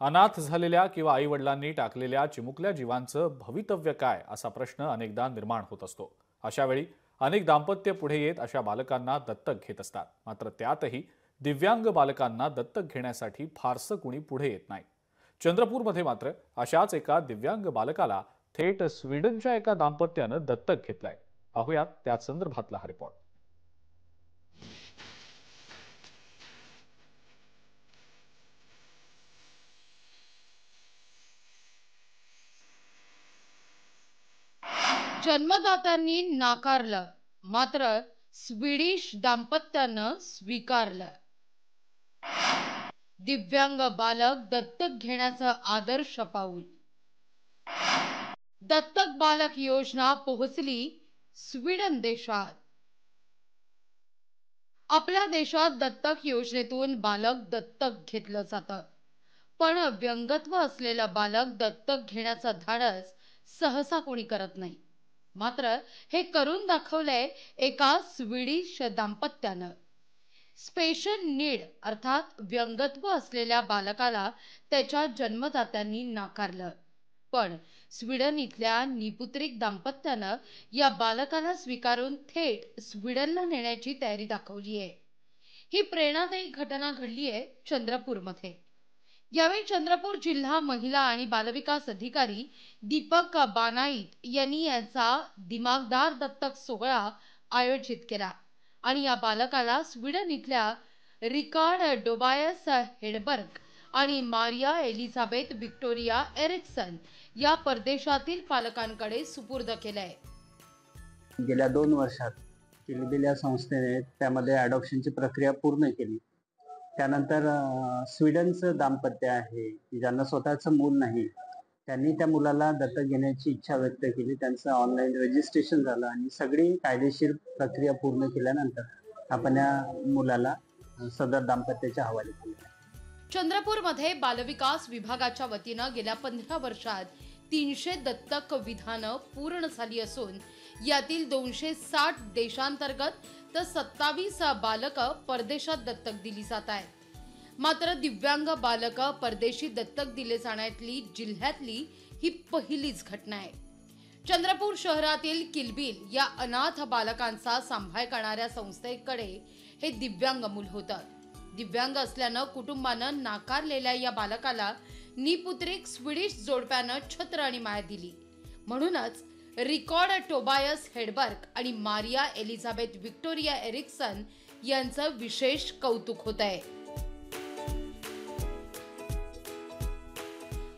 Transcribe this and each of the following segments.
अनाथ झालेल्या किंवा आई वडिलांनी टाकलेल्या चिमुकल्या जीवांचं भवितव्य काय असा प्रश्न अनेकदा निर्माण होत असतो। अशा वेळी अनेक दाम्पत्य पुढे येत अशा बालकांना दत्तक घेत असतात। मात्र त्यातही दिव्यांग बालकांना दत्तक घेण्यासाठी फारसं कुणी पुढे येत नाही। चंद्रपूरमध्ये मात्र अशाच एका दिव्यांग बालकाला थेट स्वीडनच्या एका दाम्पत्यानं दत्तक घेतलंय। पाहूयात त्या संदर्भातला हा रिपोर्ट। जन्मदात्यांनी नाकारलं, मात्र स्वीडिश दाम्पत्यानं स्वीकारलं। दिव्यांग बालक दत्तक घेण्याचं आदर्श पाऊल। दत्तक बालक योजना पोहोचली स्वीडन देशात। आपल्या देशात दत्तक योजनेतून बालक दत्तक घेतलं जातं, पण व्यंगत्व असलेला बालक दत्तक घेण्याचा धाडस सहसा कोणी करत नाही। मात्र हे करून दाखवलंय एका स्वीडिश दाम्पत्यानं। स्पेशल नीड अर्थात व्यंगत्व असलेल्या बालकाला त्याच्या जन्मदात्यांनी नाकारलं, पण स्वीडन इथल्या निपुत्रिक दाम्पत्यानं या बालकाला स्वीकारून थेट स्वीडनला नेण्याची तयारी दाखवली आहे। ही प्रेरणादायी घटना घडली आहे चंद्रपूरमध्ये। यावेळी चंद्रपूर जिल्हा महिला आणि बालविकास अधिकारी दीपक बानाईत यांनी यांचा दिमागदार दत्तक सोहळा आयोजित केला आणि या बालकाला स्वीडन इथल्या रिकार्ड टोबायस हेडबर्ग आणि मारिया एलिझाबेथ व्हिक्टोरिया एरिक्सन या परदेशातील पालकांकडे सुपूर्द केलंय। गेल्या 2 वर्षात किलबिल या संस्थेने त्यामध्ये अडॉप्शनची प्रक्रिया पूर्ण केली। त्यानंतर स्वीडनचं दाम्पत्य आहे की ज्यांना स्वतःचं मूल नाही, त्यांनी त्या मुलाला दत्तक घेण्याची इच्छा व्यक्त केली। त्यांचं ऑनलाईन रजिस्ट्रेशन झालं आणि सगळी कायदेशीर प्रक्रिया पूर्ण केल्यानंतर आपण या मुलाला सदर दाम्पत्याच्या हवाले केले। चंद्रपूरमध्ये बालविकास विभागाच्या वतीनं गेल्या 15 वर्षात 300 दत्तक विधानं पूर्ण झाली असून यातील 260 देशांतर्गत तर 27 बालकं परदेशात दत्तक दिली जात आहेत। मात्र दिव्यांग बालकं परदेशी दत्तक दिले जाण्यातली जिल्ह्यातली ही पहिलीच घटना आहे। चंद्रपूर शहरातील किलबिल या अनाथ बालकांचा सांभाळ करणाऱ्या संस्थेकडे हे दिव्यांग मूल होतं। दिव्यांग असल्यानं कुटुंबानं नाकारलेल्या या बालकाला निपुत्रिक स्वीडिश जोडप्यानं छत्र आणि माया दिली। म्हणूनच रिकॉर्ड टोबायस हेडबर्ग आणि मारिया एलिझाबेथ व्हिक्टोरिया एरिक्सन यांचं विशेष कौतुक होत आहे।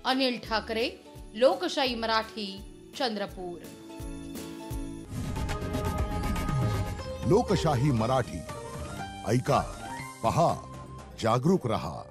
अनिल ठाकरे, लोकशाही मराठी, चंद्रपूर। लोकशाही मराठी ऐका, पहा, जागरूक रहा।